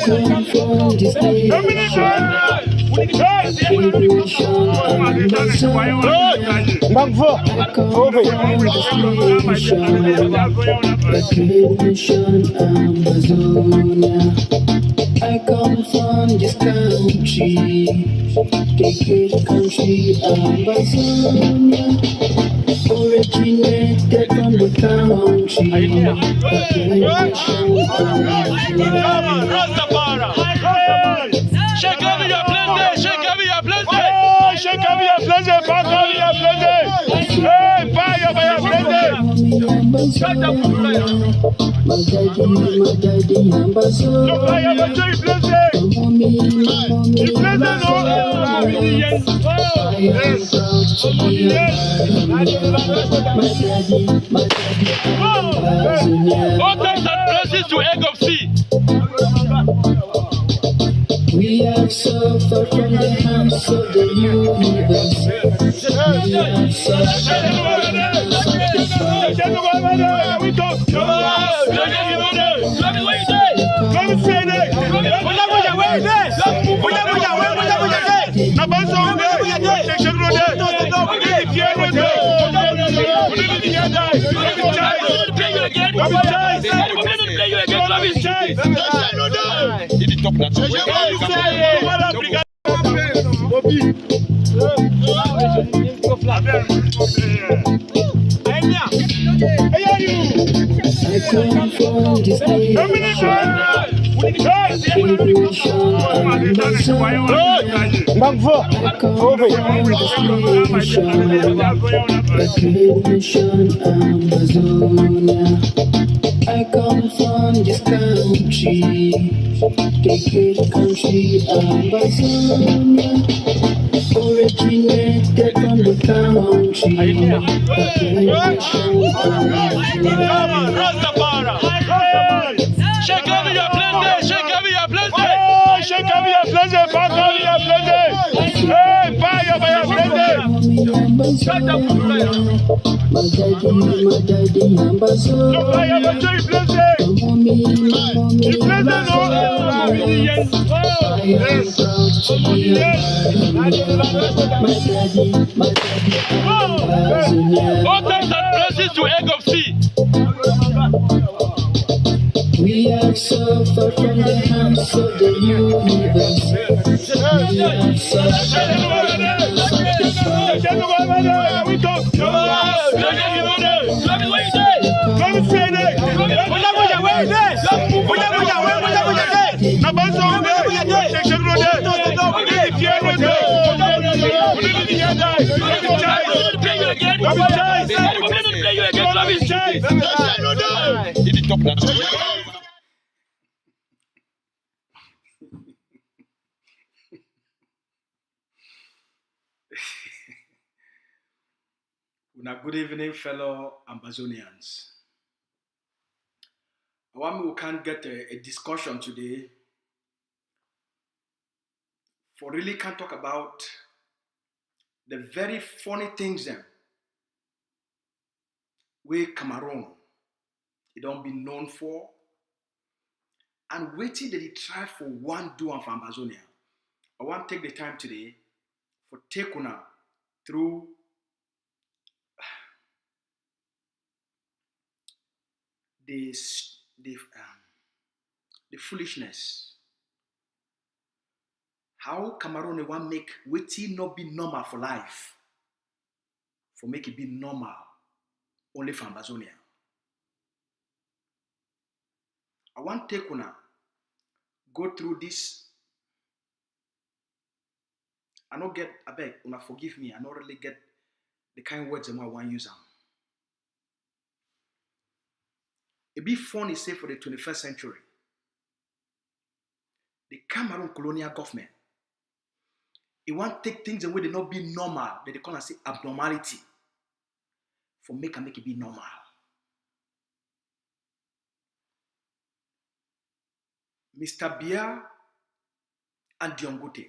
come from this nation, Ambazonia. I come from this country, the great country, Ambazonia. Originated from the country, we have suffered from the hands of the universe. We have suffered from the hands of I come from this country, the great country, Ambazonia. Originated from the country, we have suffered from the hands of the universe. We have suffered from the Good evening, fellow Ambazonians. We can get a discussion today for really can talk about the very funny things them where Cameroun it don't be known for and waiting that they try for one do for Ambazonia. I want to take the time today for take una through the foolishness. How Cameroon want make waiting not be normal for life, for make it be normal only for Ambazonia. I want to take una go through this. I don't get, I beg, una forgive me, I don't really get the kind of words I want to use them. It be funny, say, for the 21st century. The Cameroon colonial government, it want to take things away that not be normal, that they call and say abnormality, for make it be normal. Mr. Biya and NGUTE,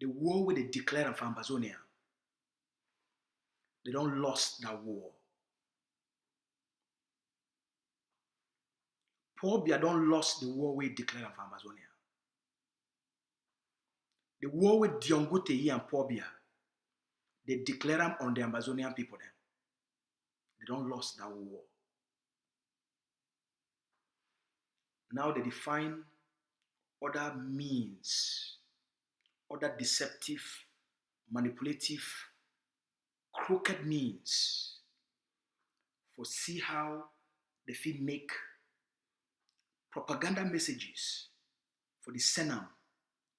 the war where they declare for Ambazonia, they don't lost that war. Poor Biya don't lost the war we declare for Ambazonia. The war with NGUTE and Poor Biya, they declare them on the Ambazonian people then. They don't lost that war. Now they define other means, other deceptive, manipulative, crooked means for see how they feel make propaganda messages for the Senam,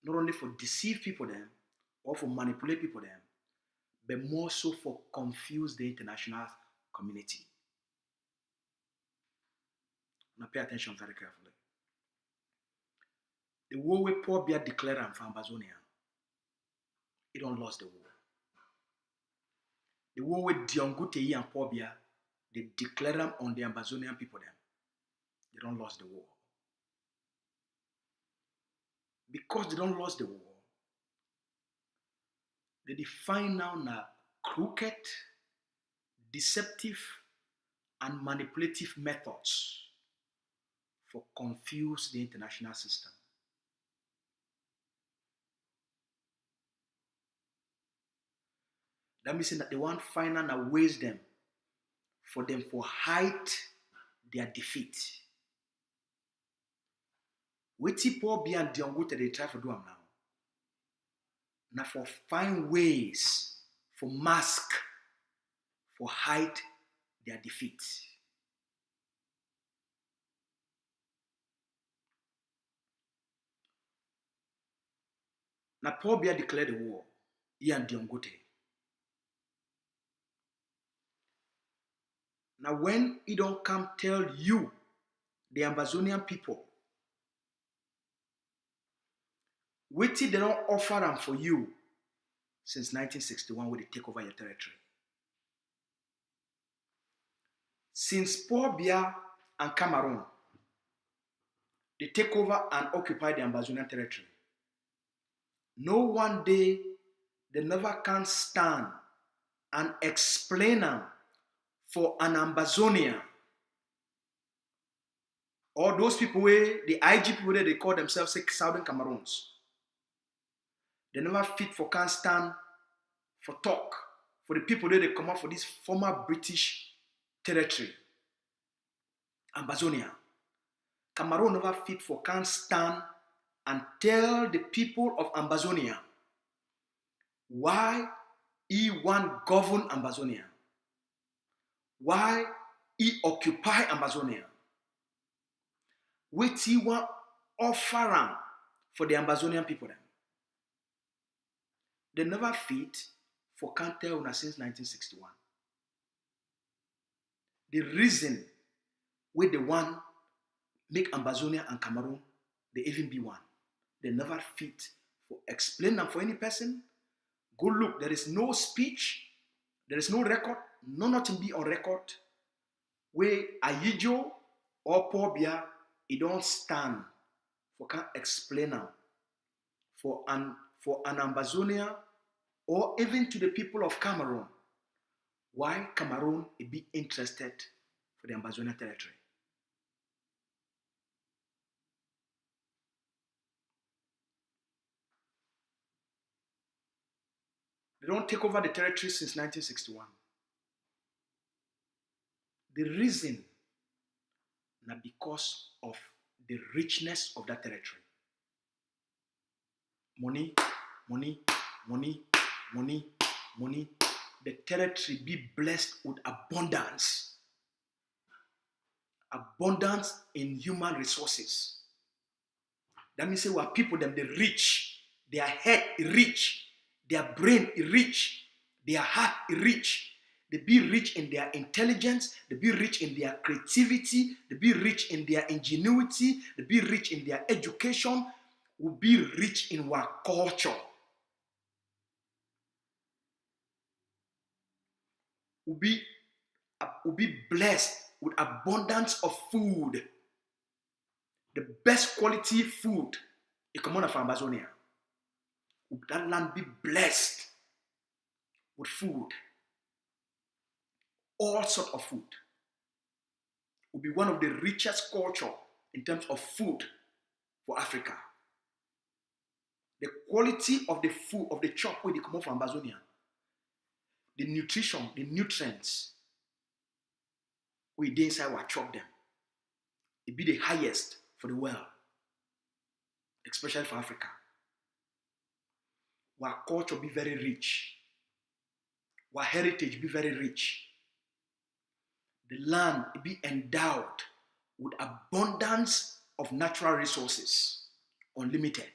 not only for deceive people them or for manipulate people them, but more so for confuse the international community. Now pay attention very carefully. The war we Poor Biya declare for Ambazonia, it don't lost the war. The war with NGUTE and Poor Biya, they declare them on the Ambazonian people them. They don't lost the war. Because they don't lost the war, they define now crooked, deceptive, and manipulative methods for confuse the international system. That means that they want to find out ways for them to hide their defeat. Wetin Poor Biya and NGUTE they try to do them now. Now for find ways for mask, for hide their defeat. Now Poor Biya declared the war, he and NGUTE. Now when he don't come tell you, the Ambazonian people, wetin they don't offer them for you since 1961 when they take over your territory. Since Poor Biya and Cameroun, they take over and occupy the Ambazonian territory. No one day they never can stand and explain them for an Ambazonia. Or those people where the IG people there, they call themselves Southern Cameroons. They never fit for can stand for talk for the people there they come out for this former British territory, Ambazonia. Cameroon never fit for can stand and tell the people of Ambazonia why he want govern Ambazonia, why he occupy Ambazonia, what he want offer for the Ambazonian people then. They never fit for can't tell una since 1961. The reason why they want make Ambazonia and Cameroon, they even be one. They never fit for explain them for any person. Go look, there is no speech, there is no record, no nothing be on record. Where Ayijo or Poor Biya, it don't stand for can explain them for an Ambazonia or even to the people of Cameroon why Cameroon would be interested for the Ambazonia territory. They don't take over the territory since 1961. The reason not because of the richness of that territory. Money, money, money, money, money. The territory be blessed with abundance. Abundance in human resources. That means what people them they rich, their head is rich, their brain is rich, their heart is rich. They be rich in their intelligence, they be rich in their creativity, they be rich in their ingenuity, they be rich in their education, will be rich in our culture. Will be blessed with abundance of food. The best quality food it come out of Ambazonia. Will that land be blessed with food? all sorts of food. Will be one of the richest culture in terms of food for Africa. The quality of the food, of the chop where they come out from Ambazonia, the nutrition, the nutrients, we dey inside we chop them. It be the highest for the world, especially for Africa. Our culture be very rich. Our heritage be very rich. The land be endowed with abundance of natural resources, unlimited.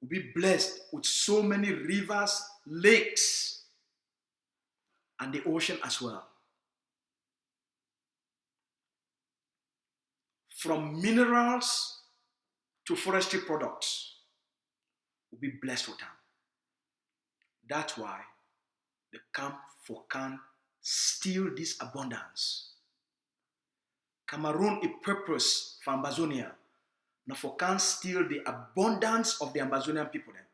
We'll be blessed with so many rivers, lakes, and the ocean as well. From minerals to forestry products, we'll be blessed with them. That's why the camp for can steal this abundance. Cameroon is purpose for Ambazonia. Now for can steal the abundance of the Ambazonian people then.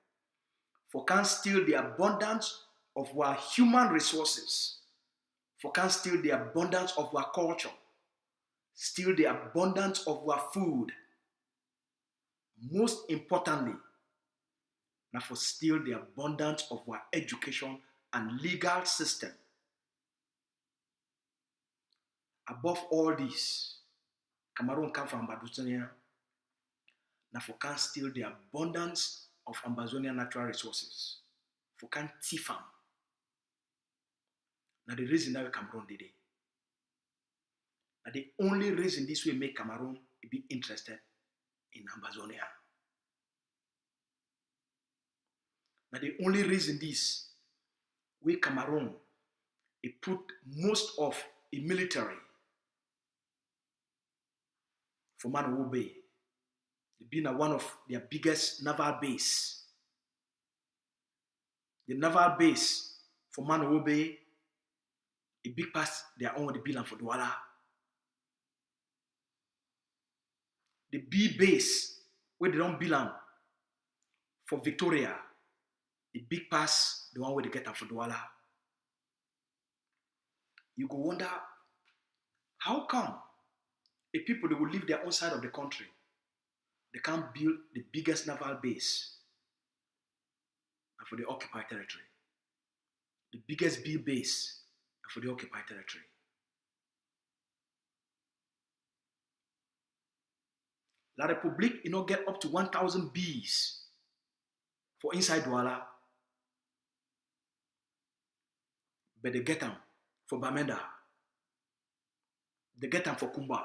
For can steal the abundance of our human resources. For can steal the abundance of our culture. Steal the abundance of our food. Most importantly, now for steal the abundance of our education and legal system. Above all this, Cameroon come from Ambazonia. Now for can steal the abundance of Ambazonian natural resources. For can thief them. Now the reason that Cameroon did it. Now the only reason this will make Cameroon be interested in Ambazonia. Now the only reason this way Cameroon it put most of the military for Manowo Bay. It being one of their biggest naval base. The naval base for Manowo Bay, a big part their own the bill for Douala. The B base where they don't belong for Victoria, the big pass, the one where they get them for Douala. You go wonder, how come a people that will leave their own side of the country, they can't build the biggest naval base for the occupied territory, the biggest B base for the occupied territory. La République, you know, get up to 1,000 Bs for inside Douala, but they get them for Bamenda, they get them for Kumba,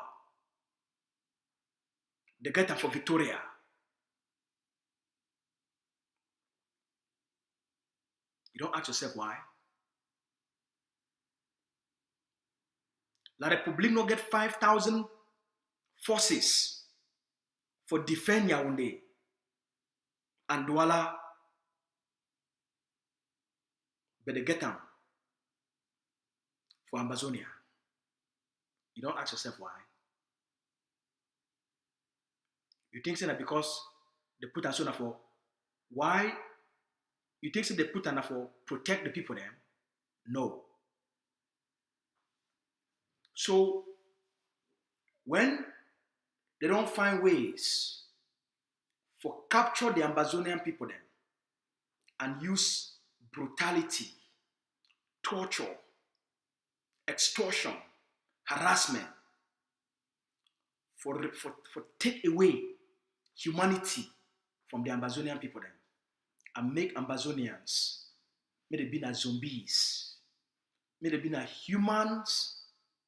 they get them for Victoria. You don't ask yourself why. La République no get 5,000 forces for defend Yaoundé and Douala, but they get them for Ambazonia. You don't ask yourself why. You think that because they put us on for why? You think that they put on for protect the people then? No. So when they don't find ways for capture the Ambazonian people then and use brutality, torture, extortion, harassment for take away humanity from the Ambazonian people then and make Ambazonians, may they be as zombies, may they be as humans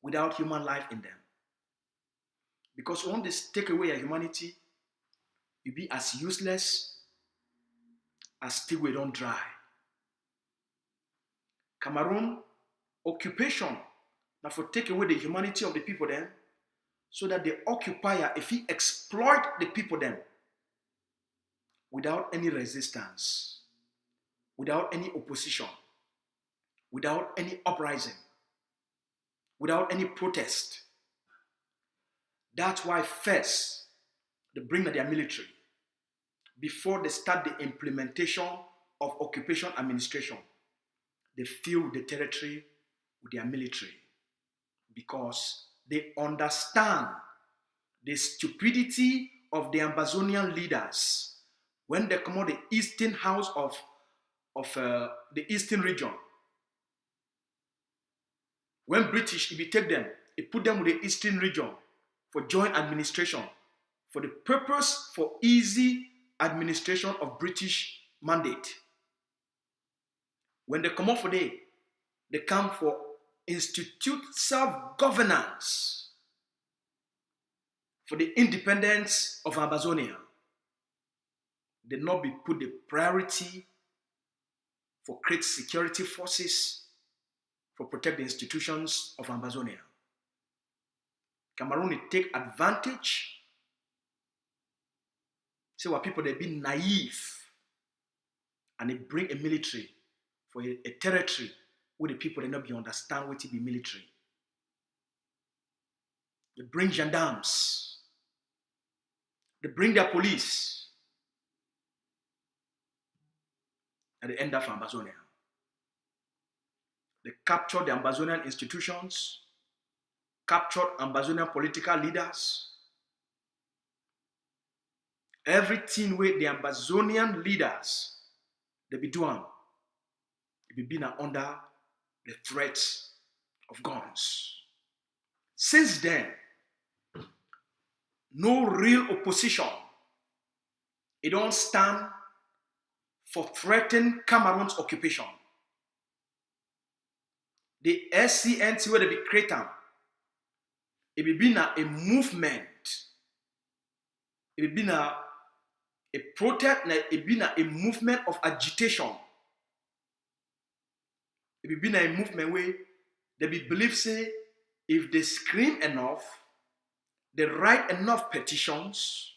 without human life in them. Because when they take away your humanity, you be as useless as still we don't dry. Cameroon occupation now for take away the humanity of the people then, so that the occupier, if he exploit the people then, without any resistance, without any opposition, without any uprising, without any protest. That's why first, they bring their military before they start the implementation of occupation administration. they fill the territory with their military because they understand the stupidity of the Ambazonian leaders when they come out the eastern house of the eastern region. When British, if you take them, it put them with the eastern region for joint administration, for the purpose for easy administration of British mandate. When they come up for day, they come for institute self-governance for the independence of Ambazonia. They not be put the priority for create security forces for protect the institutions of Ambazonia. Cameroon take advantage. See what people they be naive and they bring a military for a territory where the people they not be understand what it be military. They bring gendarmes. They bring their police. At the end of Ambazonia. They captured the Ambazonian institutions, captured Ambazonian political leaders. Everything with the Ambazonian leaders, they be doing, they be under the threat of guns. Since then, no real opposition. It don't stand for threatening Cameroon's occupation. The SCNT where they be created, it will be a movement. It will be a protest, it will be a movement of agitation. It will be a movement where they be believe say if they scream enough, they write enough petitions,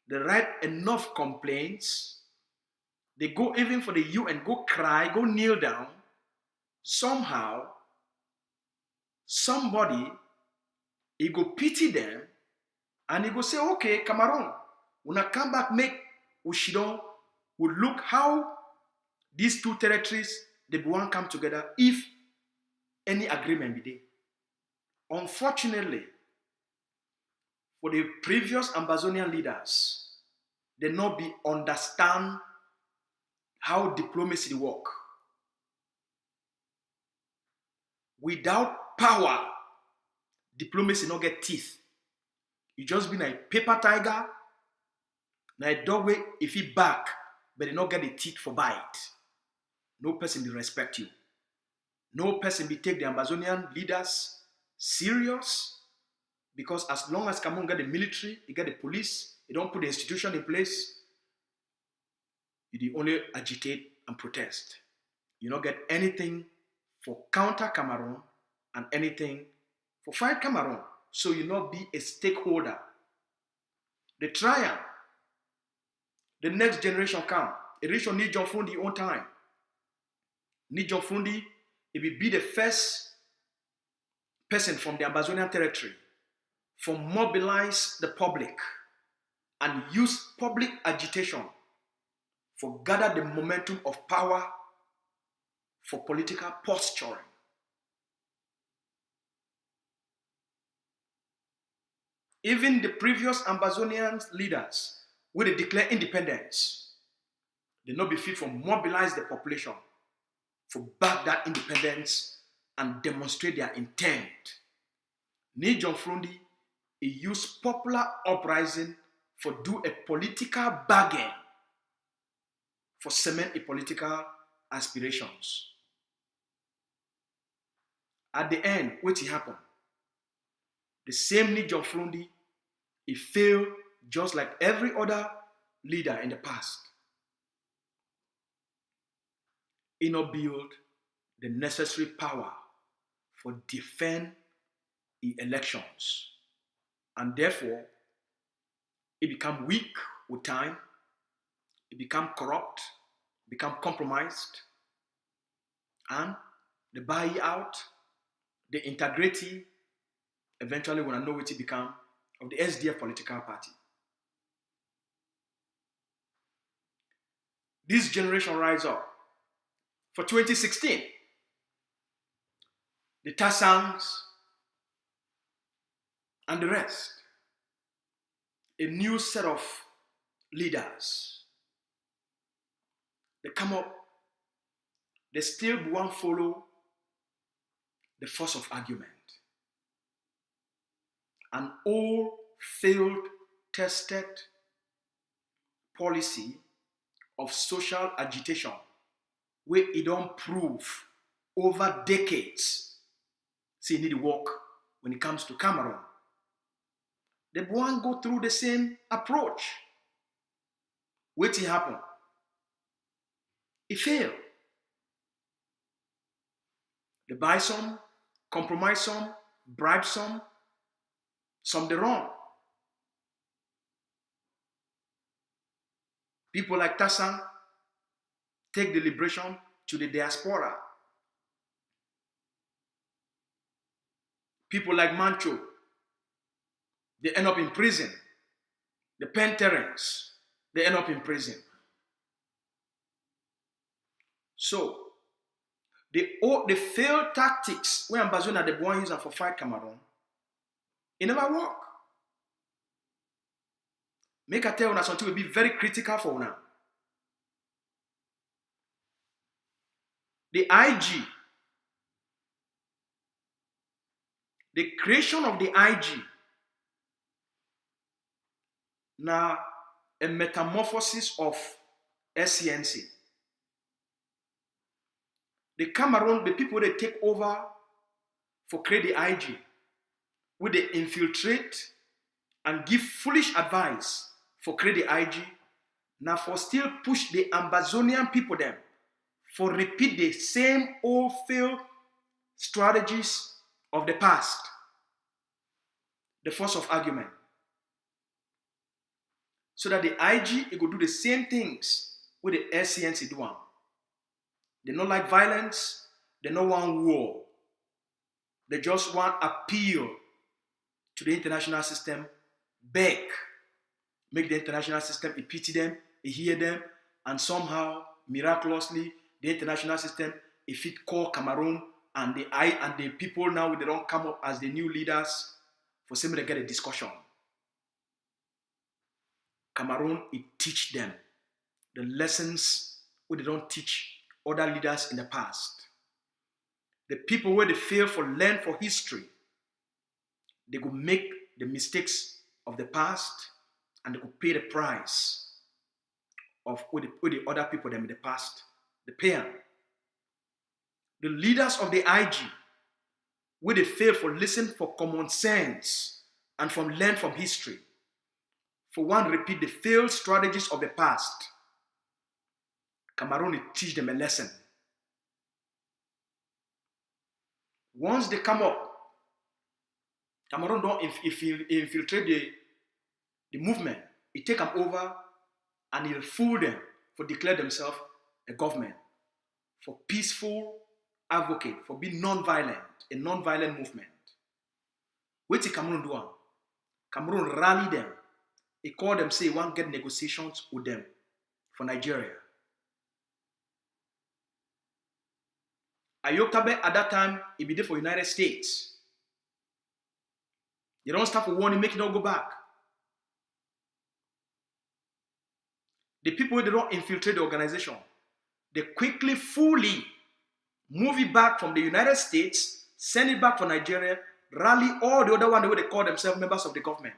they write enough complaints, they go even for the UN, go cry, go kneel down. Somehow, somebody, he go pity them, and he go say, okay, Cameroon, when I come back, we look how these two territories, they won't come together if any agreement be there. Unfortunately, for the previous Ambazonian leaders, they not be understand how diplomacy work. Without power, diplomacy not get teeth. You just be like paper tiger, like a dog way if he back, but they not get the teeth for bite. No person will respect you. No person will take the Ambazonian leaders serious because as long as Cameroon get the military, you get the police, you don't put the institution in place, you only agitate and protest. You don't get anything for counter Cameroon and anything for fight Cameroon. So you not be a stakeholder. They try. The next generation come. Erison need John Fundi own time. Need John Fundi, it will be the first person from the Ambazonian territory for mobilize the public and use public agitation for gather the momentum of power for political posturing. Even the previous Ambazonian leaders, when they declare independence, they not be fit for mobilize the population for back that independence and demonstrate their intent. Ni John Frundi, he used popular uprising for do a political bargain for cement a political aspirations. At the end, what happened? The same Ni John Frundi, he failed just like every other leader in the past. He not build the necessary power for defend the elections. And therefore, it become weak with time, it become corrupt, become compromised, and the buyout, the integrity, eventually when I know what it become of the SDF political party. This generation rise up. For 2016, the Tassangs, and the rest. A new set of leaders. They come up, they still won't follow the force of argument. An old, failed, tested policy of social agitation where it don't prove over decades. See, you need to work when it comes to Cameroun. They won't go through the same approach. Wait till it happen. It failed. They buy some, compromise some, bribe some they wrong. People like Tassan take the liberation to the diaspora. People like Mancho, they end up in prison. The Penterans, they end up in prison. So, the failed tactics where Ambazonia the boy use for fight Cameroun, it never work. Make I tell you something will be very critical for now. The IG, the creation of the IG, now a metamorphosis of SCNC. The Cameroon, the people they take over for create the IG, where they infiltrate and give foolish advice for create the IG, now for still push the Ambazonian people them for repeat the same old failed strategies of the past. The force of argument. So that the IG it will do the same things with the SCNC do. They don't like violence, they don't want war. They just want appeal to the international system, beg, make the international system pity them, hear them, and somehow, miraculously, the international system, if it call Cameroon and the people now they don't come up as the new leaders for somebody to get a discussion. Cameroon, it teach them the lessons where they don't teach other leaders in the past. The people where they fail for learn for history, they could make the mistakes of the past and they could pay the price of what the other people them in the past, they pay them. The leaders of the IG, where they fail for listen for common sense and from learn from history. For one, repeat the failed strategies of the past. Cameroon teach them a lesson. Once they come up, Cameroon don't infiltrate the movement. It take them over and it'll fool them for declare themselves a government, for peaceful advocate, for being non-violent, a non-violent movement. What did Cameroon do? Cameroon rally them. He called them, say, he want to get negotiations with them for Nigeria. Ayoktabe at that time, he be there for United States. They don't start for warning, make it not go back. The people, they don't infiltrate the organization. They quickly, fully move it back from the United States, send it back for Nigeria, rally all the other one, the way they call themselves members of the government.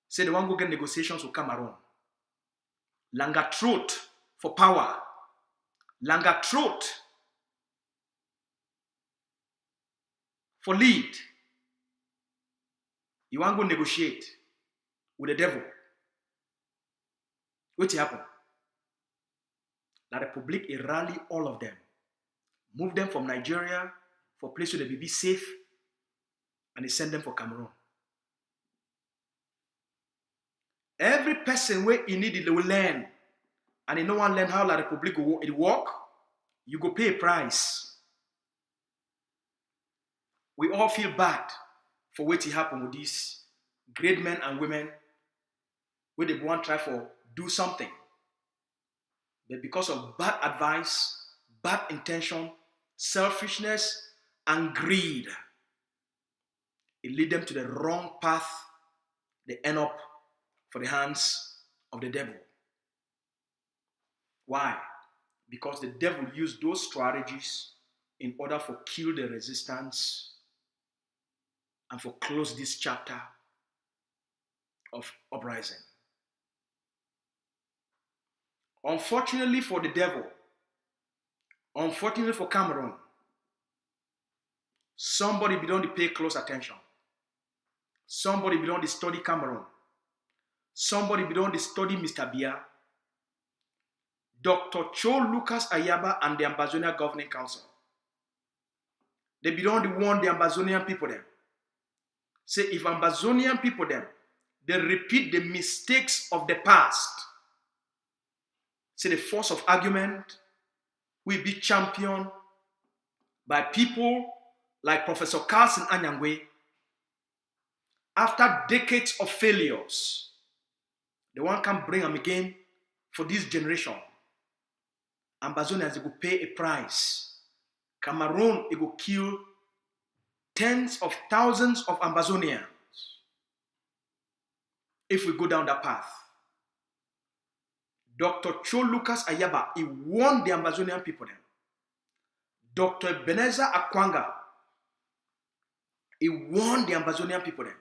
Say they want to go get negotiations with Cameroon. Longer throat for power. Longer throat for lead. You want to go negotiate with the devil. What happened? La Republic, it rally all of them. Move them from Nigeria for a place where they will be safe and they send them for Cameroon. Every person where he need it will learn. And he no one learn how La Republic will work, you go pay a price. We all feel bad for what happened with these great men and women where they want to try for do something. But because of bad advice, bad intention, selfishness, and greed. It leads them to the wrong path. They end up for the hands of the devil. Why? Because the devil used those strategies in order for kill the resistance and for close this chapter of uprising. Unfortunately for the devil, unfortunately for Cameroun, somebody don't pay close attention. Somebody don't study Cameroun. Somebody don't study Mr. Biya, Dr. Cho Lucas Ayaba, and the Ambazonia Governing Council. They don't want the Ambazonian people them. Say if Ambazonian people them, they repeat the mistakes of the past. Say the force of argument will be championed by people like Professor Carlson Anyangwe. After decades of failures, the one can bring them again for this generation. Ambazonians, they will pay a price. Cameroun, it will kill tens of thousands of Ambazonians if we go down that path. Dr. Cho Lucas Ayaba, he warned the Ambazonian people then. Dr. Ebenezer Akwanga, he warned the Ambazonian people then.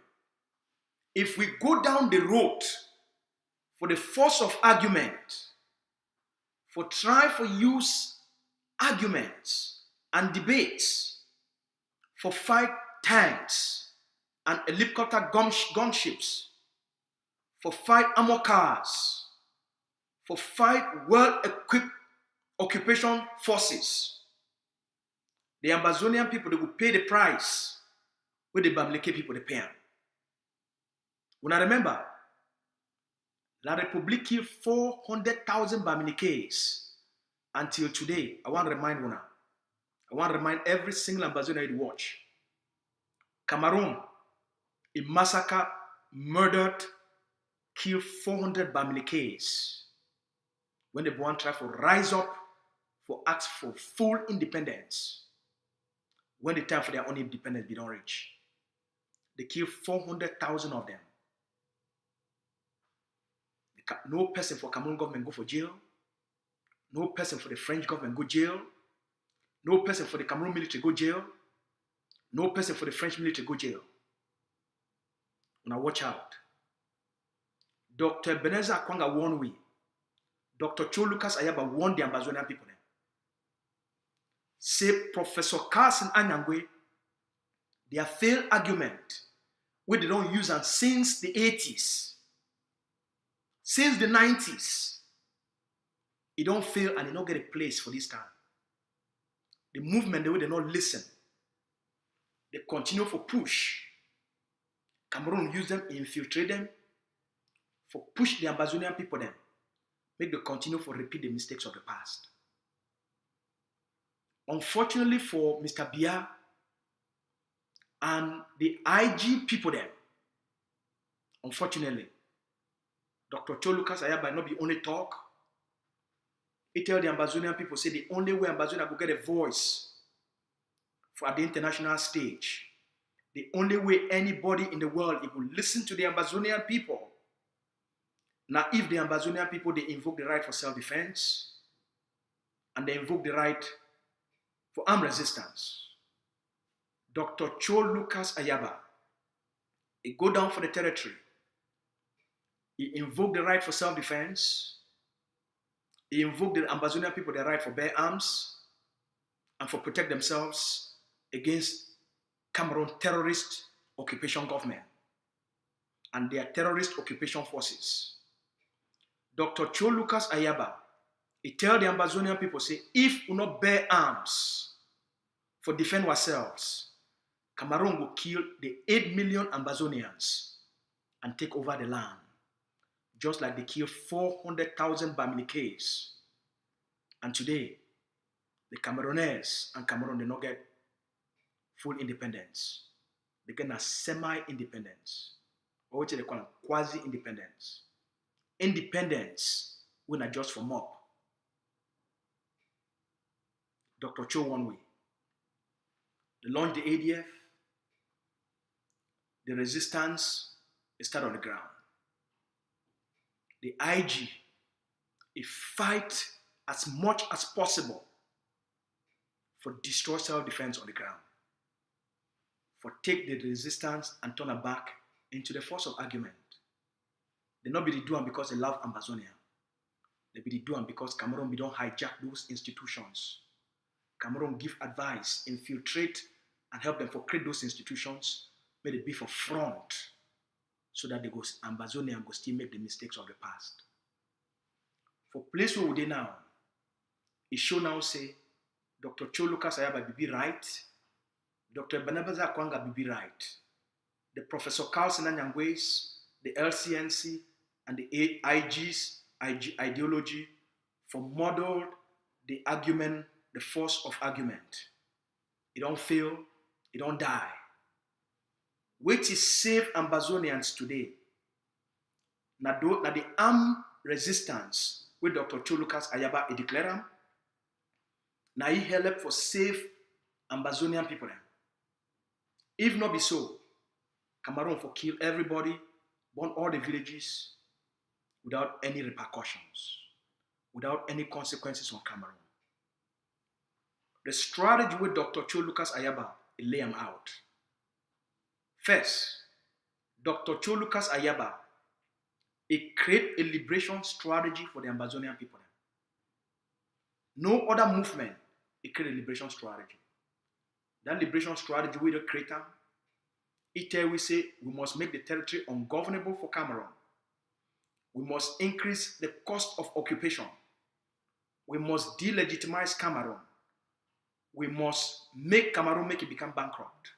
If we go down the road for the force of argument, for try for use arguments and debates, for fight tanks and helicopter gunships, for fight armor cars, for fight well-equipped occupation forces, the Ambazonian people, they will pay the price with the Bamileke people they pay. When I remember, La République killed 400,000 Bamilekes until today. I want to remind Una. I want to remind every single Ambazonian you watch. Cameroun, a massacre, murdered, killed 400 Bamilekes when the Boan tried to rise up for ask for full independence. When the time for their own independence did not reach, they killed 400,000 of them. No person for Cameroon government go for jail. No person for the French government go jail. No person for the Cameroon military go jail. No person for the French military go jail. Now watch out. Dr. Ebenezer Akwanga warned we. Dr. Cho Lucas Ayaba warned the Ambazonian people then. Say Professor Carlson Anyangwe, their failed argument, where they don't use them since the 80s. Since the 90s, it don't fail and it don't get a place for this time. The movement, the way they don't listen, they continue for push. Cameroon use them, infiltrate them, for push the Ambazonian people them, make them continue for repeat the mistakes of the past. Unfortunately for Mr. Biya and the IG people them, unfortunately, Dr. Cho Lucas Ayaba not be only talk. He tell the Ambazonian people, say the only way Ambazonia will get a voice for at the international stage, the only way anybody in the world will listen to the Ambazonian people. Now, if the Ambazonian people, they invoke the right for self-defense, and they invoke the right for armed resistance, Dr. Cho Lucas Ayaba, he go down for the territory. He invoked the right for self-defense. He invoked the Ambazonian people their right for bear arms and for protect themselves against Cameroon terrorist occupation government and their terrorist occupation forces. Dr. Cho Lucas Ayaba, he tell the Ambazonian people, say, if we not bear arms for defend ourselves, Cameroon will kill the 8 million Ambazonians and take over the land. Just like they killed 400,000 Bamilekes. And today, the Camerooners and Cameroon, they not get full independence. They get a semi-independence. Or what they call quasi-independence. Independence will not just from up. Dr. Cho one way. They launched the ADF. The resistance started on the ground. The IG, it fight as much as possible for destroy self-defense on the ground, for take the resistance and turn it back into the force of argument. They not be the doing because they love Ambazonia. They be the doing because Cameroun, we don't hijack those institutions. Cameroun give advice, infiltrate, and help them for create those institutions, may they be for front, so that they go Ambazonia and go still make the mistakes of the past. For place where we now, it show now say, Dr. Cho Lucas Ayaba be right, Dr. Banabaza Kwanga be right, the Professor Carlson Anyangwes, the LCNC, and the IG's ideology for modeled the argument, the force of argument. It don't fail, it don't die. Which is save Ambazonians today. Now the armed resistance with Dr. Cho Lucas Ayaba declared, now he helped for save Ambazonian people. If not be so, Cameroun for kill everybody, burn all the villages without any repercussions, without any consequences on Cameroun. The strategy with Dr. Cho Lucas Ayaba, he lay him out. First, Dr. Cho Lucas Ayaba, he create a liberation strategy for the Ambazonian people. No other movement, he create a liberation strategy. That liberation strategy with the creator, we say we must make the territory ungovernable for Cameroun. We must increase the cost of occupation. We must delegitimize Cameroun. We must make Cameroun make it become bankrupt.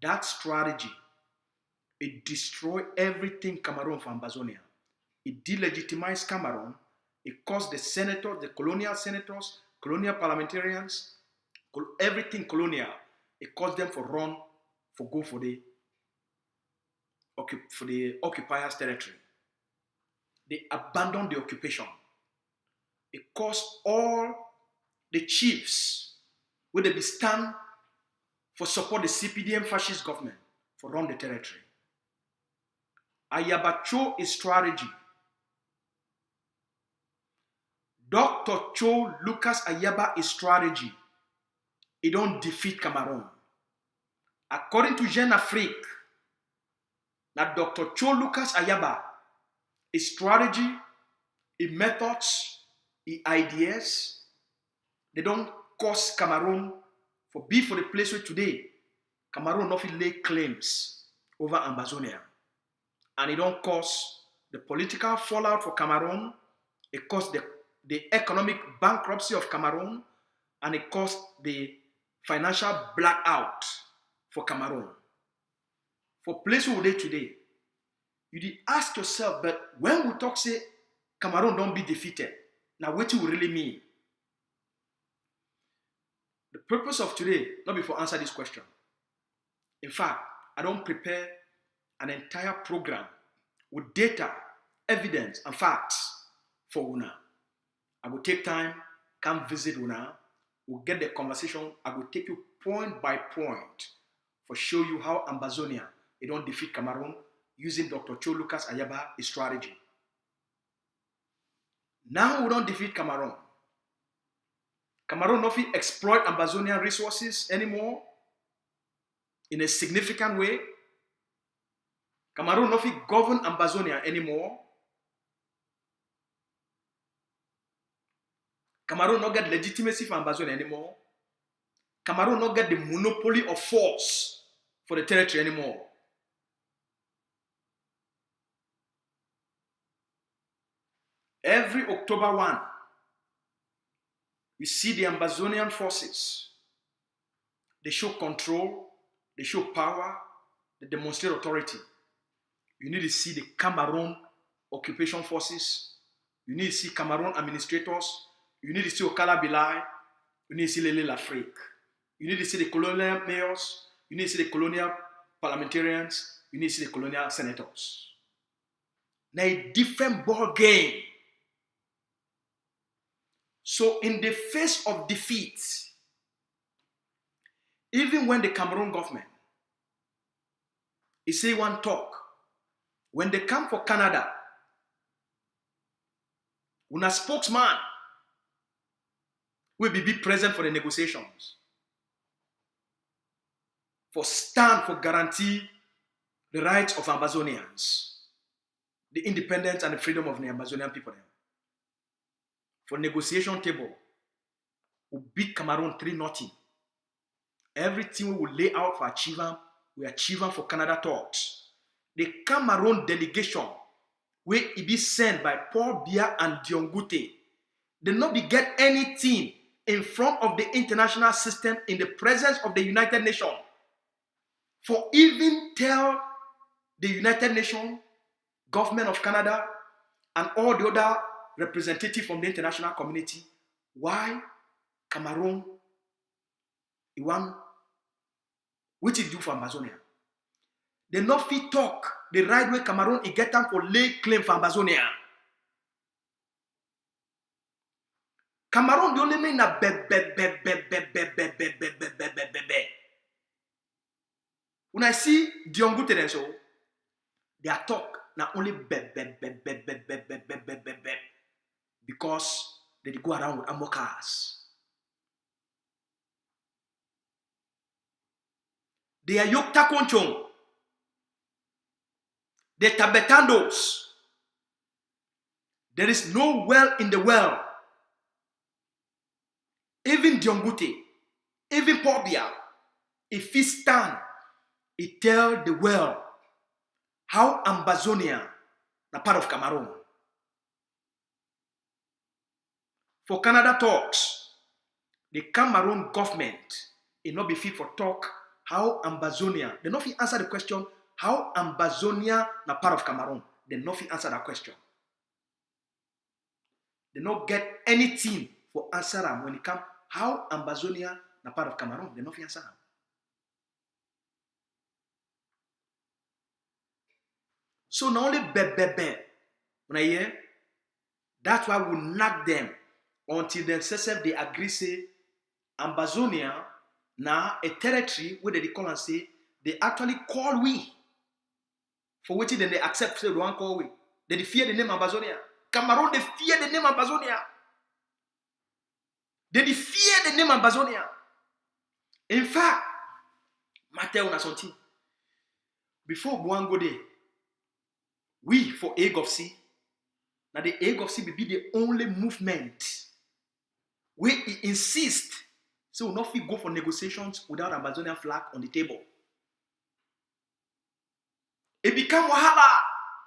That strategy, it destroy everything Cameroun for Ambazonia. It delegitimized Cameroun. It caused the senators, the colonial senators, colonial parliamentarians, everything colonial. It caused them go for the occupiers' territory. They abandoned the occupation. It caused all the chiefs where they be stand for support the CPDM fascist government for run the territory. Ayaba Cho is strategy. Dr. Cho Lucas Ayaba is strategy. He don't defeat Cameroun. According to Jeune Afrique, that Dr. Cho Lucas Ayaba, his strategy, his methods, his ideas, they don't cause Cameroun for the place where today Cameroun not lay claims over Ambazonia. And it don't cause the political fallout for Cameroun, it caused the economic bankruptcy of Cameroun, and it caused the financial blackout for Cameroun. For place where we today, you did ask yourself, but when we talk say Cameroun don't be defeated, now what do we really mean? The purpose of today, not before answer this question. In fact, I don't prepare an entire program with data, evidence, and facts for Una. I will take time, come visit Una, we'll get the conversation, I will take you point by point for show you how Ambazonia, they don't defeat Cameroun using Dr. Cho Lucas Ayaba strategy. Now we don't defeat Cameroun. Cameroun not exploit Ambazonian resources anymore in a significant way. Cameroun not govern Ambazonia anymore. Cameroun not get legitimacy for Ambazonia anymore. Cameroun not get the monopoly of force for the territory anymore. Every October 1, we see the Ambazonian forces. They show control, they show power, they demonstrate authority. You need to see the Cameroun occupation forces. You need to see Cameroun administrators. You need to see Okala Bilai. You need to see Lele Lafrique. You need to see the colonial mayors. You need to see the colonial parliamentarians. You need to see the colonial senators. Now a different ball game. So in the face of defeat, Even when the Cameroon government is say one talk, when they come for Canada, when a spokesman will be present for the negotiations, for stand for guarantee the rights of Ambazonians, the independence and the freedom of the Ambazonian people. For negotiation table, we beat Cameroon 3-0. Everything we will lay out for achievement, we achieve for Canada talks. The Cameroon delegation, where it be sent by Paul Biya and NGUTE, they not be get anything in front of the international system in the presence of the United Nations. For even tell the United Nations, government of Canada, and all the other representatives from the international community, why Cameroon, which is due for Ambazonia. They not fit talk the right way Cameroon is get them for lay claim for Ambazonia. Cameroon the only mean na be. When I see NGUTE and so, their talk na only be. Because they go around with ammo cars. They are Yokta Konchong. The Tabetandos. There is no well in the world. Even NGUTE, even Pobia, if he stand, he tell the world how Ambazonia na part of Cameroon. For Canada talks, the Cameroon government it not be fit for talk how Ambazonia. They not fit answer the question how Ambazonia na part of Cameroon. They not fit answer that question. They not get anything for answer them when it comes how Ambazonia na part of Cameroon. They not fit answer them. So not only when I hear, that's why we knock them until themselves they agree say Ambazonia na a territory where they call and say they actually call we for which then they accept say they want call we. They fear the name Ambazonia. Cameroon they fear the name Ambazonia. They fear the name Ambazonia. In fact, Matthew na something. Before we go there, we for AGOFC, now the AGOFC will be the only movement where it insists so we'll not go for negotiations without Ambazonian flag on the table. It become wahala.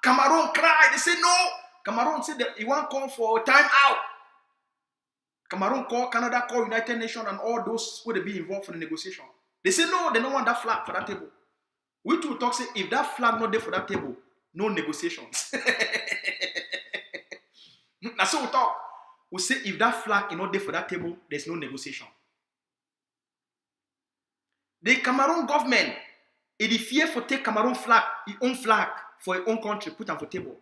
Cameroon cry. They say no. Cameroon said that he want call for time out. Cameroon call, Canada call, United Nations and all those who they be involved for the negotiation. They say no, they don't want that flag for that table. We too talk say if that flag not there for that table, no negotiations. That's so we talk. We say if that flag is not there for that table, there's no negotiation. The Cameroon government, it is fear for take Cameroon flag, his own flag for his own country, put on for table.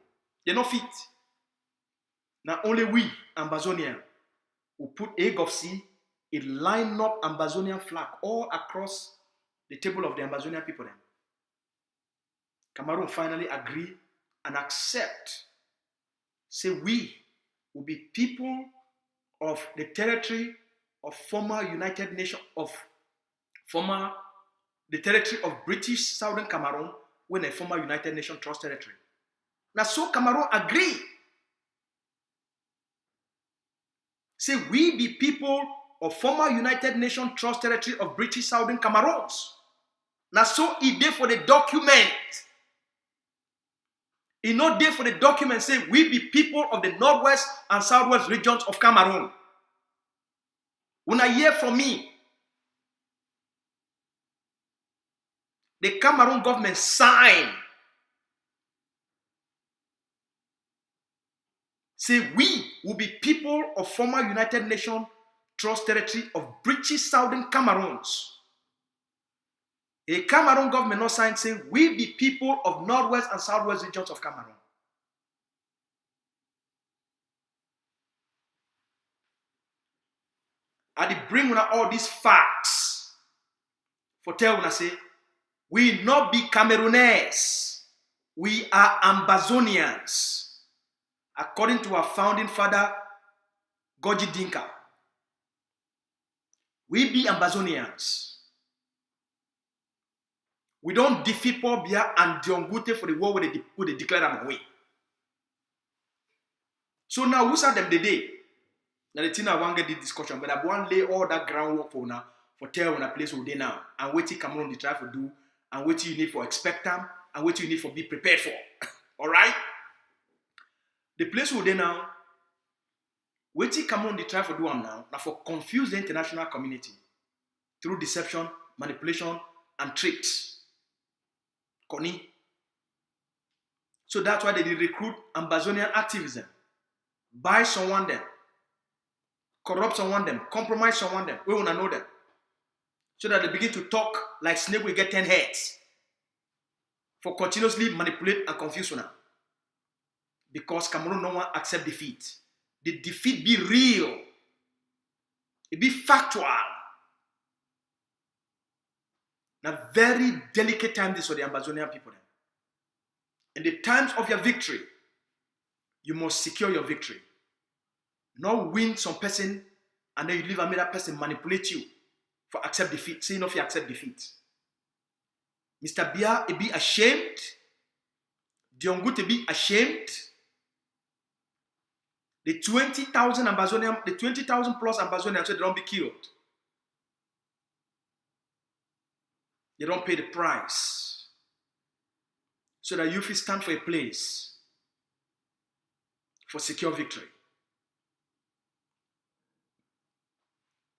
They're not fit. Now only we, Ambazonia, will put AGOFC, it line up Ambazonian flag all across the table of the Ambazonian people. Then. Cameroon finally agree and accept. Say we will be people of the territory of former United Nations of the territory of British Southern Cameroon when a former United Nations Trust territory. Now so Cameroon agree. Say we be people of former United Nations Trust territory of British Southern Cameroons. Now so it there for the document. It not there for the document say we be people of the northwest and southwest regions of Cameroon. When I hear from me, the Cameroon government sign. Say we will be people of former United Nations Trust territory of British Southern Cameroons. A Cameroon government not sign say we be people of northwest and southwest regions of Cameroon. I did bring all these facts For tell una say, we not be Cameroonese. We are Ambazonians. According to our founding father, Goji Dinka. We be Ambazonians. We don't defeat Paul Biya and NGUTE for the war where they declare them away. So now, who's at them the day? Now the thing I want to get this discussion, but I want to lay all that groundwork for now, for tell on a place where they now, and what you Cameroon they try to do, and what you need for expect them, and what you need for be prepared for. All right? The place where they now, what you Cameroon they try to do them now for confuse the international community through deception, manipulation, and tricks. Connie. So that's why they did recruit Ambazonian activism. Buy someone them, corrupt someone them, compromise someone them. We want to know them. So that they begin to talk like snake will get 10 heads. For continuously manipulate and confuse now. Because Cameroon no one accept defeat. The defeat be real. It be factual. Now very delicate time this for the Ambazonian people then. In the times of your victory, you must secure your victory. Not win some person and then you leave another person manipulate you for accept defeat. Say no if you accept defeat. Mr. Biya be ashamed. NGUTE be ashamed. The 20,000 Ambazonian, the 20,000 plus Ambazonians so they don't be killed. They don't pay the price. So that you stand for a place for secure victory.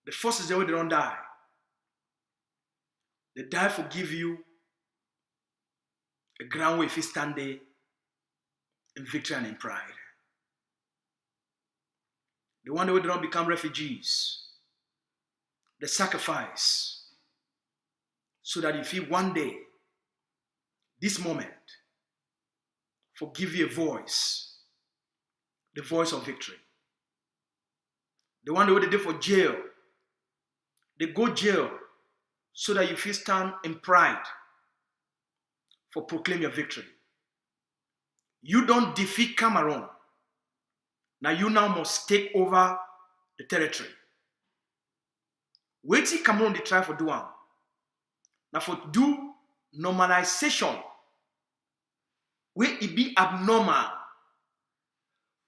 The first is the way they don't die. They die for give you a ground where if you stand there in victory and in pride. The one way they don't become refugees. The sacrifice. So that if you one day, this moment, for give you a voice, the voice of victory. The one way they did for jail. They go jail so that you feel stand in pride for proclaim your victory. You don't defeat Cameroon. Now you now must take over the territory. Wait till Cameroon they try for do one. Now for do normalization, where it be abnormal.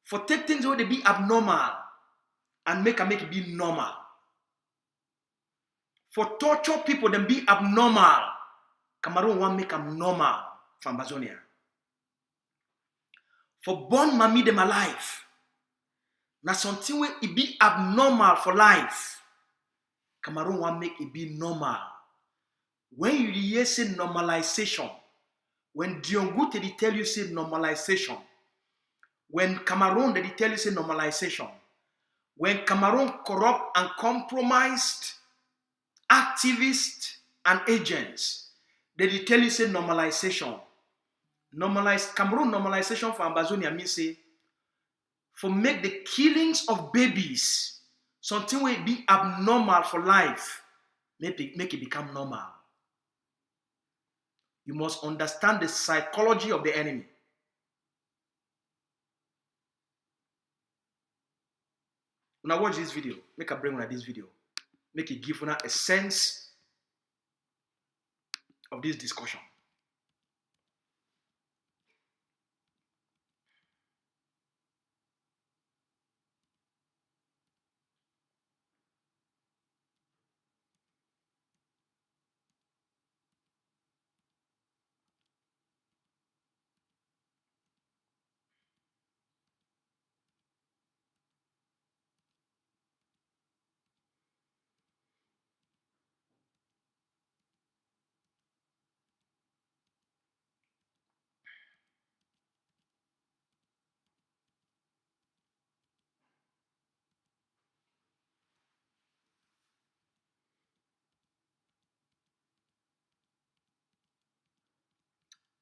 For take things where they be abnormal and make it be normal. For torture people, them be abnormal. Cameroon want make them normal for Ambazonia. For born mommy them alive. Now something where it be abnormal for life. Cameroon want make it be normal. When you hear say normalization, when NGUTE they tell you say normalization, when Cameroon they tell you say normalization, when Cameroon corrupt and compromised activists and agents, they tell you say normalization. Cameroon normalization for Ambazonia means say for make the killings of babies something will be abnormal for life, make it become normal. You must understand the psychology of the enemy. When I watch this video, make a bring on this video, make it give a sense of this discussion.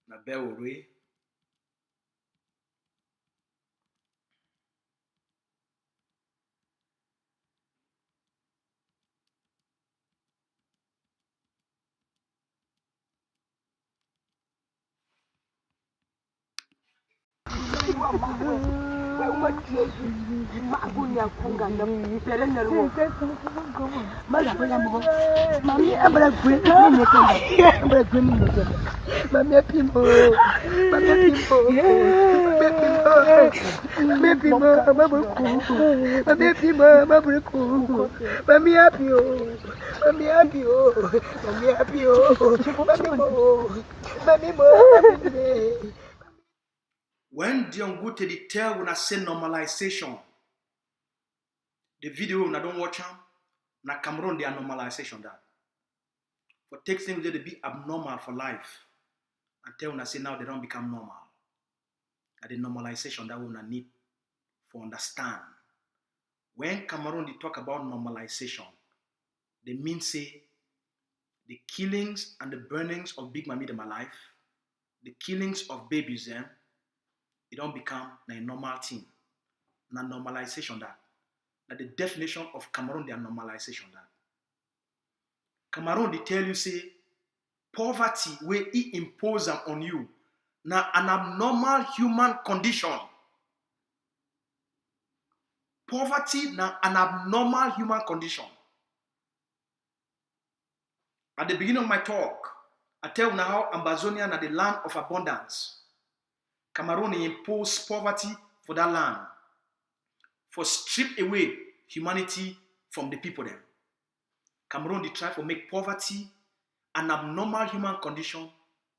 Na bear away. When NGUTE they tell when I say normalization, the video when I don't watch them, na Cameroun they are normalization that. For take things they be abnormal for life, until when I say now they don't become normal. And the normalization that we need for understand. When Cameroun they talk about normalization, they mean say the killings and the burnings of Big Mami in my life, the killings of babies them, it don't become a normal thing. Na normalization that. Now the definition of Cameroun, they are normalization that. Cameroun, they tell you, say, poverty where it impose on you. Now an abnormal human condition. Poverty now an abnormal human condition. At the beginning of my talk, I tell you now Ambazonia na the land of abundance. Cameroun impose poverty for that land. For strip away humanity from the people there. Cameroun they try to make poverty an abnormal human condition,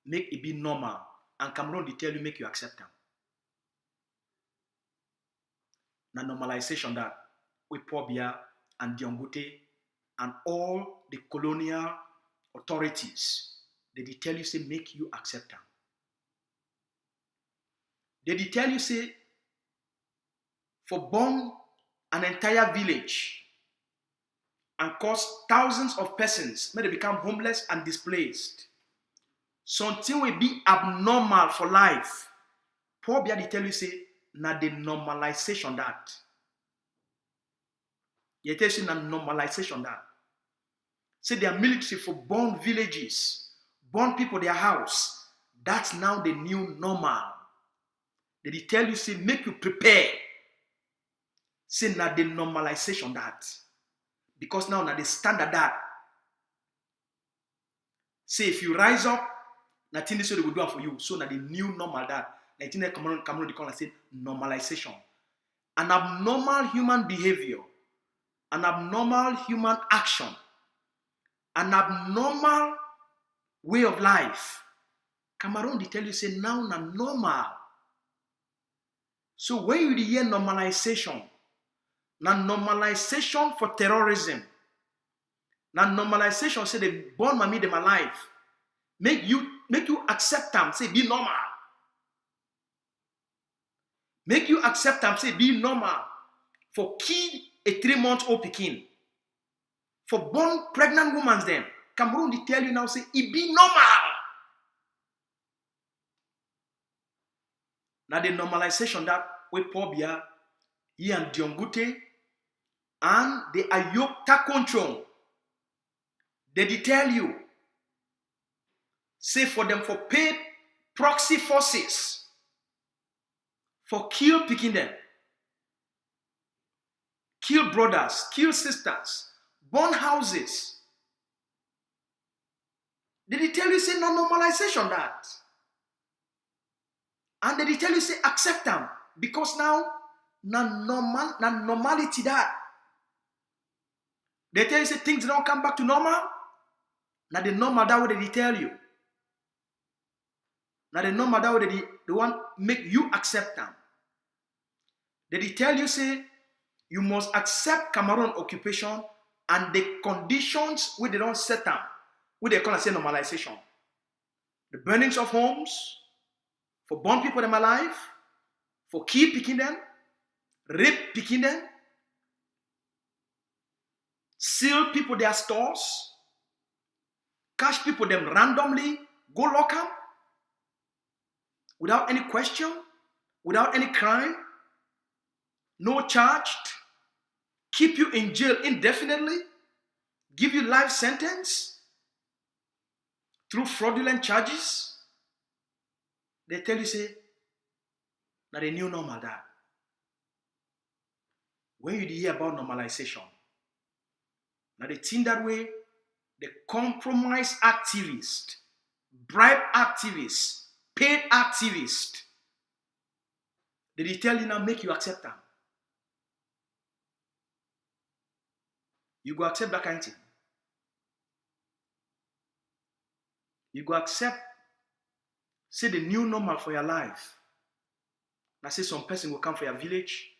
make it be normal. And Cameroun they tell you make you accept them. Na normalization that with Biya and NGUTE and all the colonial authorities, they tell you say make you accept them. They tell you say for burn an entire village and cause thousands of persons may they become homeless and displaced. Something will be abnormal for life. Poor Biya they tell you say na the normalization that. You tell you na normalization that. Say their military for burn villages, burn people their house. That's now the new normal. They tell you say make you prepare. Say na the normalization that. Because now na the standard that. Say if you rise up, nothing this way they will do it for you. So na the new normal that. Nothing that Cameroun they call and say normalization. An abnormal human behavior, an abnormal human action, an abnormal way of life. Cameroun they tell you say now na normal. So when you hear normalization, na normalization for terrorism, na normalization say they born Mami them alive, make you accept them, say be normal. Make you accept them, say be normal. For kill a 3-month-old pikin, for born pregnant women them, Cameroun they tell you now say it be normal. Now the normalization that we Biya, he and NGUTE and the Ayokta control, they tell you, say for them for pay proxy forces, for kill picking them, kill brothers, kill sisters, burn houses. They tell you say no normalization that. And they tell you say accept them because now na normality that. They tell you say things don't come back to normal. Now the normal that way they tell you. Now the normal that way they want make you accept them. They tell you say you must accept Cameroon occupation and the conditions where they don't set them, where they call and say normalization. The burnings of homes, for burn people them alive, for kill picking them, rape picking them, seal people their stores, catch people them randomly, go lock them, without any question, without any crime, no charged, keep you in jail indefinitely, give you life sentence through fraudulent charges. They tell you say Now the new normal that. When you hear about normalization, now the thing that way, the compromise activist, bribe activist, paid activist, they tell you now make you accept them. You go accept that kind of thing. You go accept, say the new normal for your life. Now say some person will come for your village,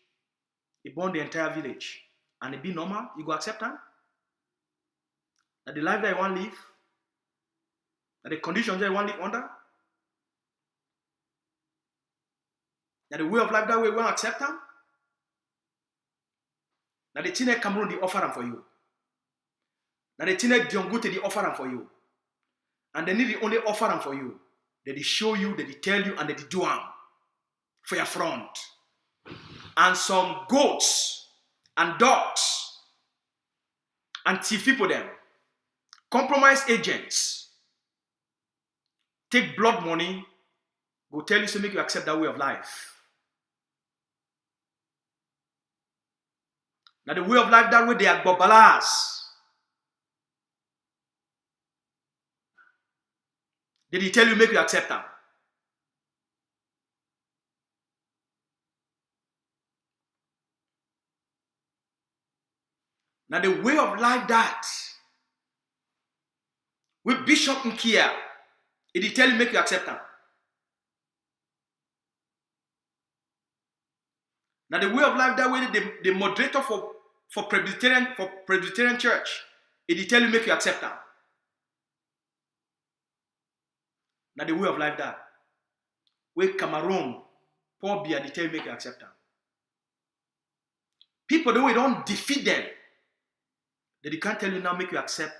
he burn the entire village, and it be normal, you go accept that? That the life that you want to live, that the conditions that you want to live under, that the way of life that way you want to accept them? Now the thing that Cameroun, they offer them for you. Now the thing that NGUTE, they offer them for you. And they need to only offer them for you. That they show you, that they tell you, and that they do them for your front. And some goats and dogs and thief people them, compromise agents, take blood money, go tell you to make you accept that way of life. Now the way of life that way, they are babalas. Did he tell you make you accept them? Now the way of life that with Bishop Nkia, did he tell you make you accept them? Now the way of life that way, the moderator for Presbyterian Church, did he tell you make you accept them? Now the way of life that with Cameroun, Paul Biya, they tell you make you accept them. People the way don't defeat them, that they can't tell you now make you accept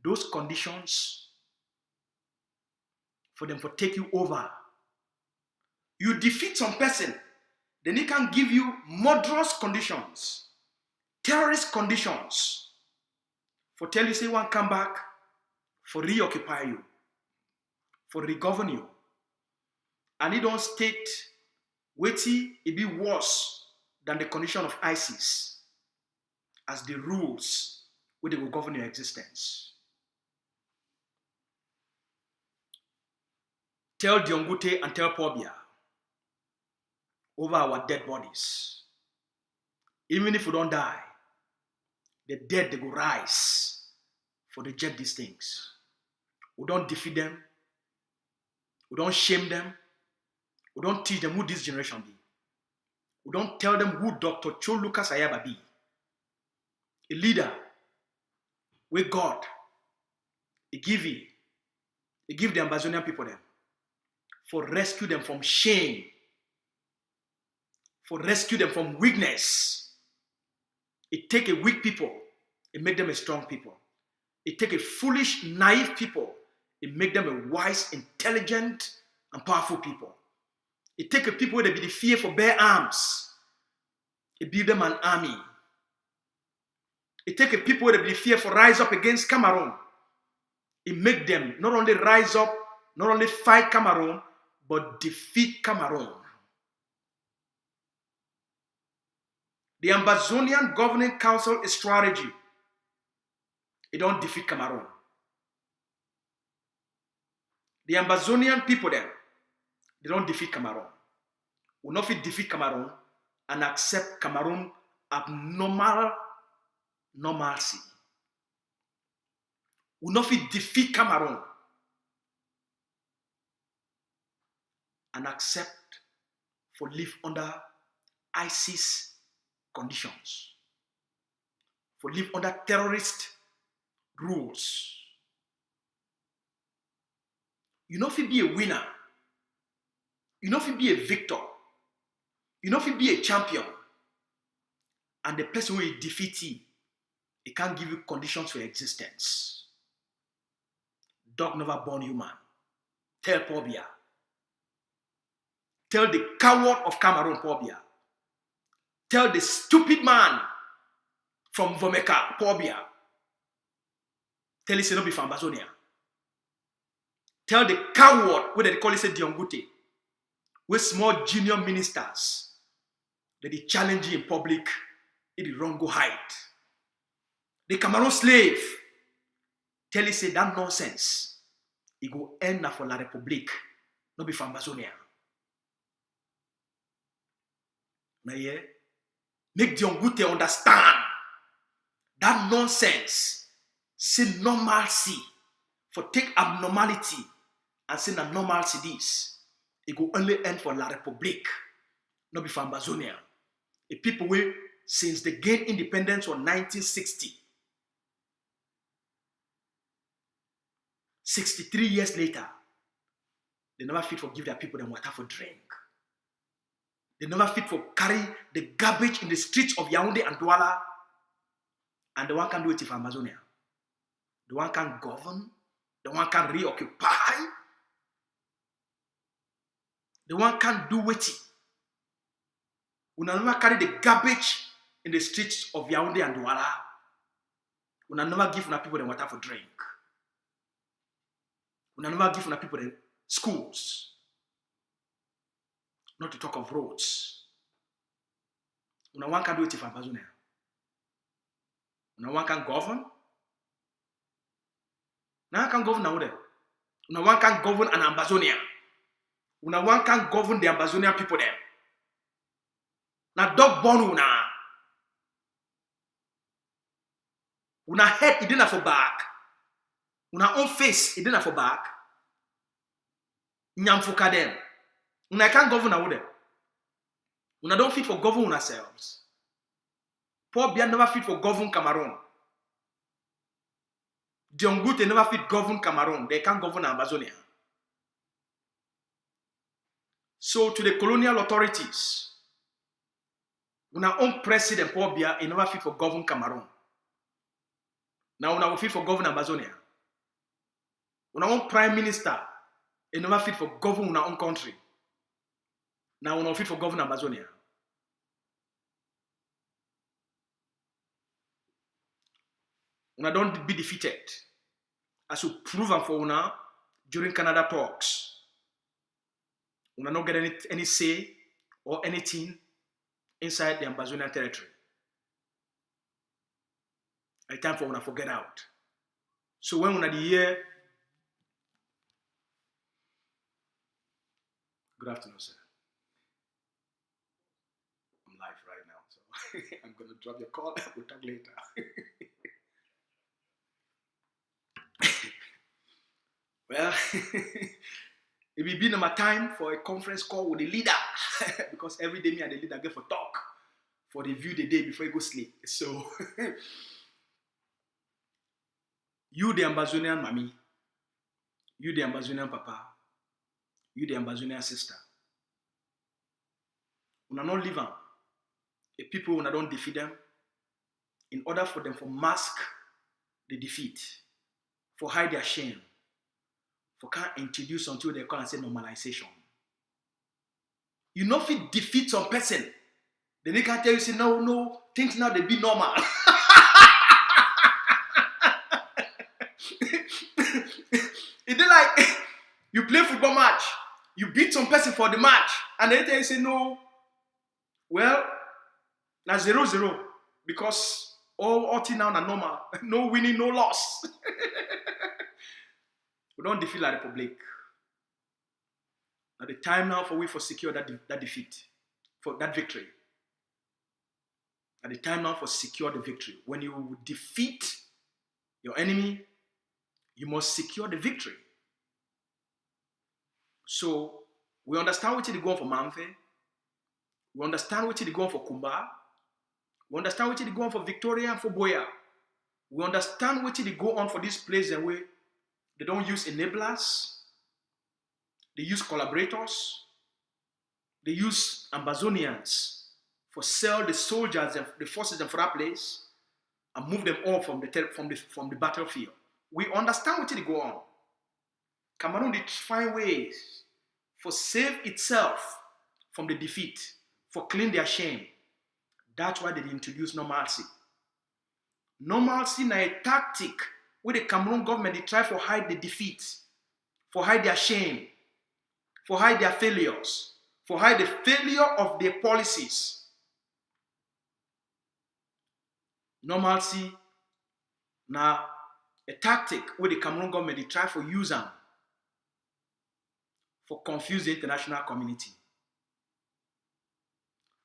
those conditions for them to take you over. You defeat some person, then he can give you murderous conditions, terrorist conditions, for tell you say one come back, for reoccupy you, for regovern you. And he don't state waiting, it be worse than the condition of ISIS as the rules where they will govern your existence. Tell NGUTE and tell Paul Biya over our dead bodies. Even if we don't die, the dead they will rise for reject these things. We don't defeat them. We don't shame them. We don't teach them who this generation be. We don't tell them who Dr. Cho Lucas Ayaba be. A leader with God. He give the Ambazonian people them for rescue them from shame, for rescue them from weakness. It take a weak people, it make them a strong people. It take a foolish, naive people, it make them a wise, intelligent, and powerful people. It take a people where they be the fear for bare arms. It build them an army. It take a people where they be the fear for rise up against Cameroun. It make them not only rise up, not only fight Cameroun, but defeat Cameroun. The Ambazonian Governing Council strategy, it don't defeat Cameroun. The Ambazonian people then, they don't defeat Cameroun. We not fit defeat Cameroun and accept Cameroun abnormal normalcy. We not fit defeat Cameroun and accept for live under ISIS conditions, for live under terrorist rules. You know if you be a winner, you know if you be a victor, you know if you be a champion, and the person who is defeated, he can't give you conditions for existence. Dog never born human. Tell Paul Biya. Tell the coward of Cameroun, Paul Biya. Tell the stupid man from Vomeka, Paul Biya. Tell him not be from Ambazonia. Tell the coward, what they call it, NGUTE. with small junior ministers, that they challenge you in public, it is wrong go hide. The Cameroun slave tell you say that nonsense, it go end for La République, not be for Ambazonia. Now yeah, make the NGUTE understand that nonsense, say normalcy, for take abnormality and say na normalcy this, it go only end for La République, not be for Ambazonia. The people will, since they gained independence in 1960, 63 years later, they never fit for give their people them water for drink. They never fit for carry the garbage in the streets of Yaoundé and Douala, and the one can do it for Ambazonia. The one can govern, the one can reoccupy, the one can do it. We never carry the garbage in the streets of Yaoundé and Douala. We never give people them water for drink. We never give people them schools. Not to talk of roads. No one can do it for Ambazonia. No one can govern. No one can govern now. No one can govern an Ambazonia. No one can govern the Ambazonian people there. Now dog born una head it didn't for back. Una own face it didn't for back. Nyam for kadem. Una can't govern now there. Una don't fit for govern ourselves. Poor Biya never fit for govern Cameroun. DION never fit govern Cameroun. They can't govern Ambazonia. So to the colonial authorities, una own president Poor Biya never fit for govern Cameroun. Now una will fit for govern Ambazonia. Una own prime minister never fit for govern una own country. Now una fit for govern Ambazonia. Una don't be defeated. As you prove and for una during Canada talks. Una not get any say or anything inside the Ambazonian territory. It's time for una to get out. So when una the year, good afternoon, sir. I'm live right now, so I'm gonna drop your call. We'll talk later. Well, it will be my time for a conference call with the leader because every day me and the leader get for talk for the view the day before you go sleep. So you the Ambazonian mommy, you the Ambazonian papa, you the Ambazonian sister. Una not live on. The people una don't defeat them in order for them to mask the defeat, for hide their shame. For can't introduce until they come and say normalization. You know if you defeat some person, then they can tell you say no, things now they be normal. It's like you play football match, you beat some person for the match, and then they say no. Well, now 0-0 because all things now are normal, no winning, no loss. We don't defeat La République. Now the time now for we for secure that defeat, for that victory. At the time now for secure the victory. When you defeat your enemy, you must secure the victory. So we understand what is going for Mamfe. We understand what is going for Kumba. We understand what is going for Victoria and for Biya. We understand what is going on for this place and way. They don't use enablers. They use collaborators. They use Ambazonians for sell the soldiers and the forces for that place and move them all from the battlefield. We understand what is going on. Cameroun did find ways for save itself from the defeat, for clean their shame. That's why they introduced normalcy. Normalcy is a tactic where the Cameroon government they try for hide the defeat, for hide their shame, for hide their failures, for how the failure of their policies, normalcy, now a tactic where the Cameroon government they try for use them for confuse the international community,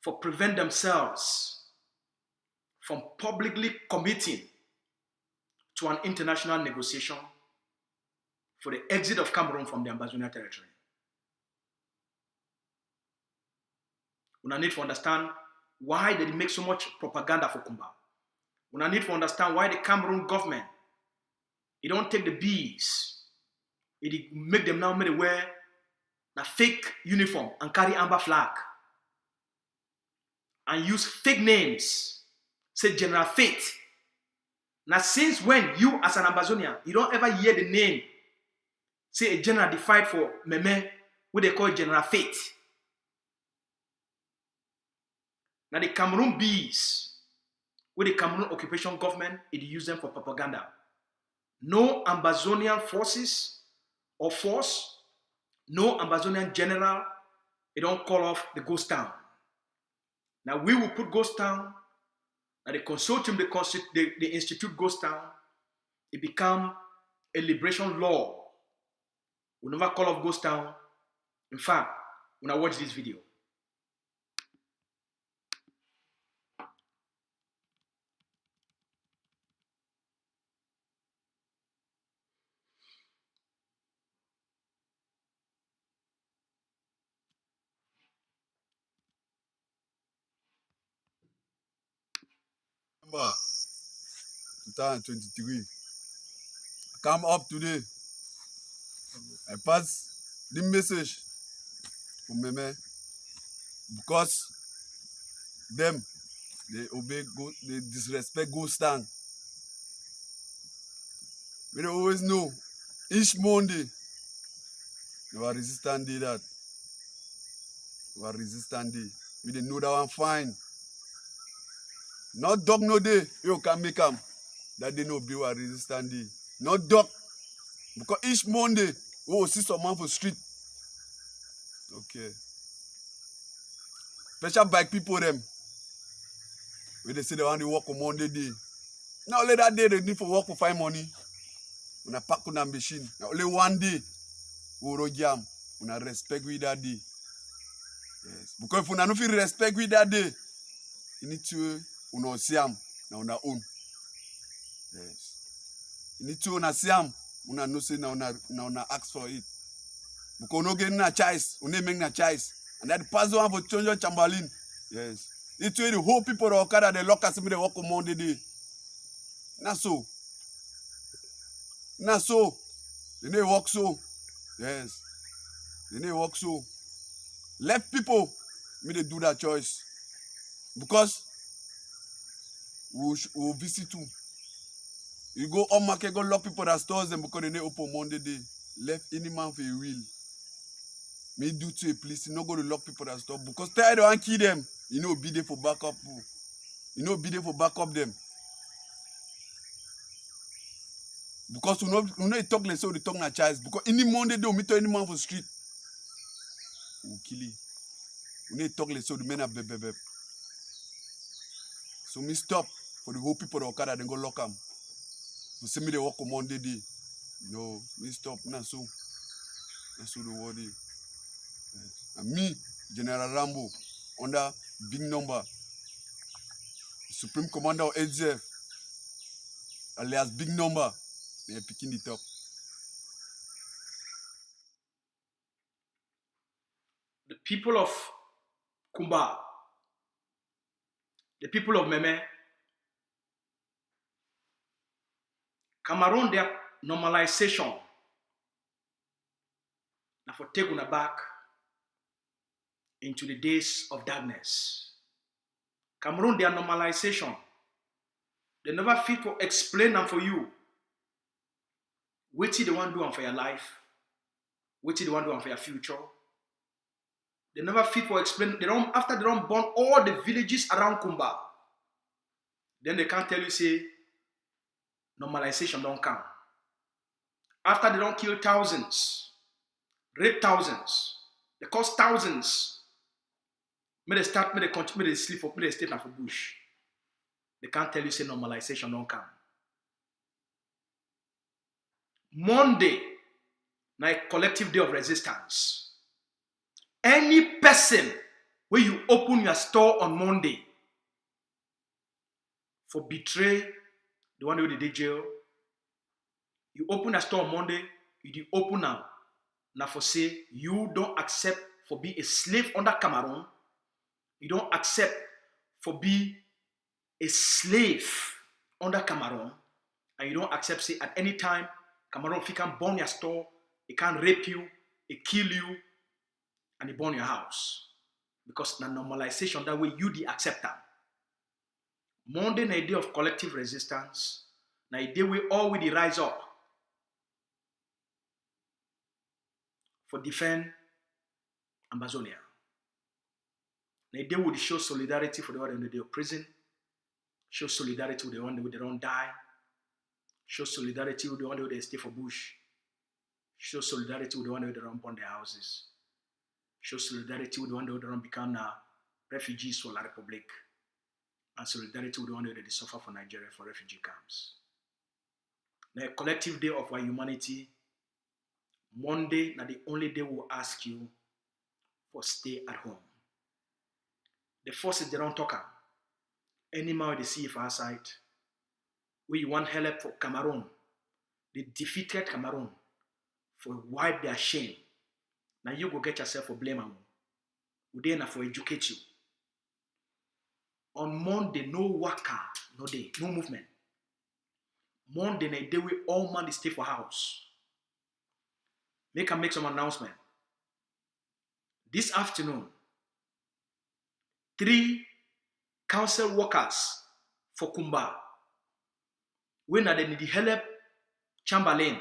for prevent themselves from publicly committing to an international negotiation for the exit of Cameroon from the Ambazonia territory. We need to understand why they make so much propaganda for Kumba. We need to understand why the Cameroon government, it don't take the bees, it make them now wear a fake uniform and carry amber flag and use fake names, say General Fate. Now since when you as an Ambazonian, you don't ever hear the name, say a general defied for Meme, what they call General Fate. Now the Cameroon bees, with the Cameroon occupation government, it use them for propaganda. No Ambazonian forces or force, no Ambazonian general, they don't call off the ghost town. Now we will put ghost town, and the consortium, the institute ghost town, it become a liberation law. We never call off ghost town. In fact, when I watch this video, November 2023. Come up today. I pass the message for Meme because them they obey they disrespect ghost town. We don't always know each Monday they were resistant day that. They were resistant day. We didn't know that one fine. Not dog no day, you can make them that they know be were resistant day. Not dog. Because each Monday we will see someone for street. Okay. Special bike people them. When they say they want to work on Monday day. Now only that day they need to work for find money. When I pack on a machine. Now only one day we will jam. When I respect with that day. Yes. Because if we don't feel respect with that day, you need to see them now on our own. Yes. You need to see them. We don't say now ask for it. Because we don't get a choice. We don't make a choice. And that pass on for change Chamberlain. Yes. It's where the whole people of Okada, they lock us, they work on Monday day. Not so. Not so. They need work so. Yes. They need work so. Let people, they do that choice. Because we'll visit too. You go on market, go lock people that stores them because they need open Monday day. Left any man for a will. Me do to a police, you not go to lock people that store because tired don't kill them. You know, be there for backup. You know, be there for backup them. Because we know talk less so they talk na choice. Because any Monday don't meet any man for street. We'll kill you. We know talk less so the men are beb. So me stop for the whole people that Okada then go lock them. You see me they work on Monday day. No, me stop. Not so. That's so the word is. Yes. And me, General Rambo, under big number, Supreme Commander of HZF, alias big number, they are picking it up. the people of Kumba, the people of Meme, Cameroun, their normalization, now for taking us back into the days of darkness. Cameroun, their normalization, they never fit to explain them for you. What they want to do for your life, what they want to do for your future. They never fit for explain. After they don't burn all the villages around Kumba, then they can't tell you say normalization don't come. After they don't kill thousands, rape thousands, they cost thousands May they start, may they continue, may they sleep for, may they stay for bush. They can't tell you say normalization don't come. Monday, na a collective day of resistance. Any person where you open your store on Monday for betray the one who did jail, you open a store on Monday, you do open now. Now for say you don't accept for be a slave under Cameroun. You don't accept for be a slave under Cameroun, and you don't accept say at any time Cameroun if he can burn your store, he can rape you, he kill you, and he burn your house. Because the normalization that way you the accept that. Monday na a day of collective resistance, na a day we all we rise up for defend Ambazonia. Na a day we show solidarity for the one in the day of prison, show solidarity with the one who they don't die, show solidarity with the one who they stay for bush, show solidarity with the one who they don't burn their houses, show solidarity with the one who they don't become refugees for La Republic, and solidarity with the one who they suffer for Nigeria for refugee camps. Now, a collective day of our humanity, Monday, now the only day we'll ask you for stay at home. The forces they don't talk. Any man they see for our side, where you want help for Cameroun, they defeated Cameroun for wipe their shame. Now you go get yourself for blame. We there for educate you. On Monday, no worker, no day, no movement. Monday night day we all man stay for house. Make some announcement. This afternoon, 3 council workers for Kumba, when they need help Chamberlain,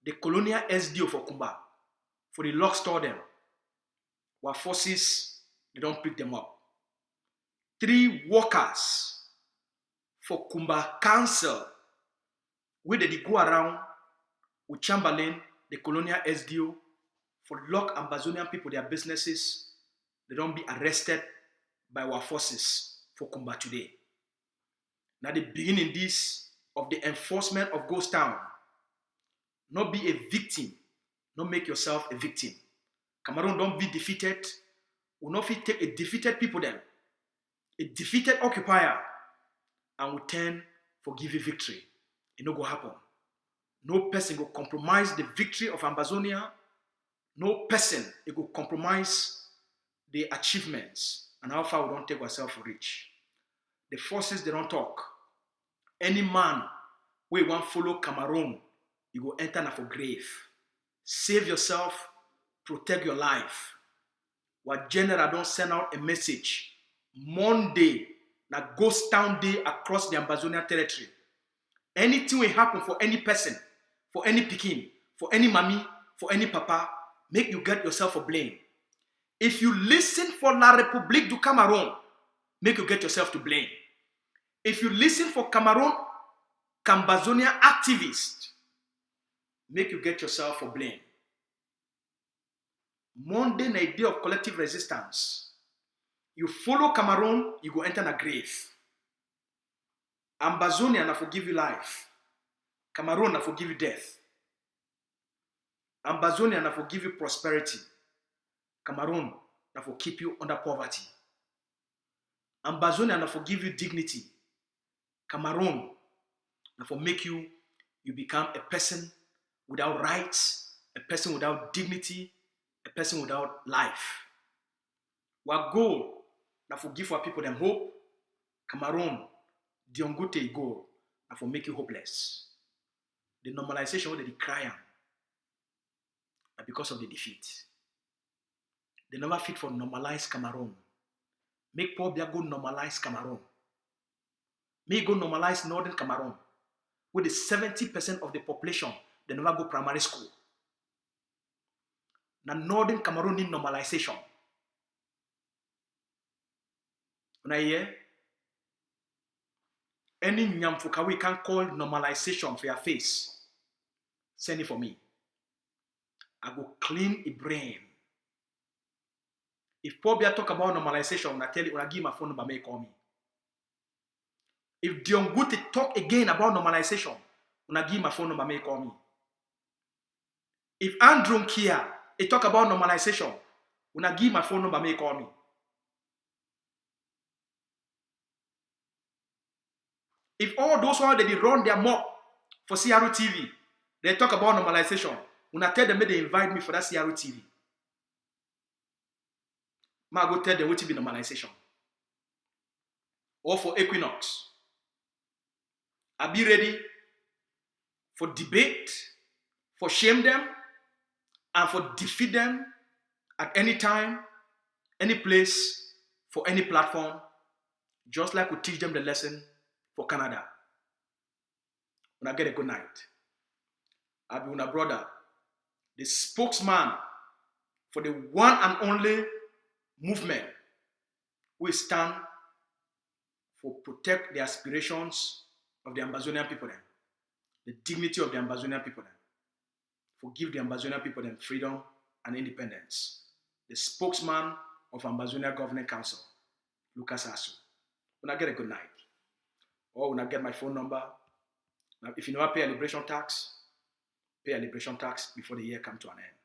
the colonial SDO for Kumba, for the lock store them, while forces they don't pick them up. 3 workers for Kumba Council, where they go around with Chamberlain, the colonial SDO, for lock Ambazonian people, their businesses, they don't be arrested by our forces for Kumba today. Now the beginning this of the enforcement of Ghost Town, not be a victim, not make yourself a victim. Cameroon don't be defeated, will not fit take a defeated people then. A defeated occupier and will turn for give you victory. It no go happen. No person will compromise the victory of Ambazonia. No person it will compromise the achievements and how far we don't take ourselves to reach. The forces they don't talk. Any man who want follow Cameroon, you go enter na for grave. Save yourself, protect your life. What general don't send out a message. Monday, na Ghost Town Day across the Ambazonia territory. Anything will happen for any person, for any pikin, for any mommy, for any papa, make you get yourself a blame. If you listen for La République du Cameroun, make you get yourself to blame. If you listen for Cameroun, Ambazonia activists, make you get yourself for blame. Monday, na a day of collective resistance. You follow Cameroun, you go enter a grave. Ambazonia na forgive you life. Cameroun na forgive you death. Ambazonia na forgive you prosperity. Cameroun na for keep you under poverty. Ambazonia na forgive you dignity. Cameroun na for make you become a person without rights, a person without dignity, a person without life. Our goal na for give our people them hope. Cameroun, the NGUTE goal na for make you hopeless. The normalization where they cry am na because of the defeat. They never fit for normalize Cameroun. Make Paul Biya go normalize Cameroun. May go normalize northern Cameroun, where the 70% of the population they never go primary school. Now northern Cameroun need normalization. When I hear any nyamfuka we can call normalization for your face, send it for me. I go clean a brain. If Paul Biya talk about normalization, when I tell you, when I give my phone number, may call me. If NGUTE talk again about normalization, when I give my phone number, may call me. If Andrew Kia, he talk about normalization, when I give my phone number, may call me. If all those who they run their mob for CRO TV, they talk about normalization, when I tell them they invite me for that CRO TV, I go tell them what to be normalization. Or for Equinox, I be ready for debate, for shame them, and for defeat them at any time, any place, for any platform, just like we teach them the lesson for Canada. When I get a good night, I'll be with my brother, the spokesman for the one and only movement who stand for protect the aspirations of the Ambazonian people, then, the dignity of the Ambazonian people, then, for give the Ambazonian people then freedom and independence. The spokesman of Ambazonia Governing Council, Lucas Asu. When I get a good night, or when I get my phone number. Now, if you never pay a liberation tax before the year comes to an end.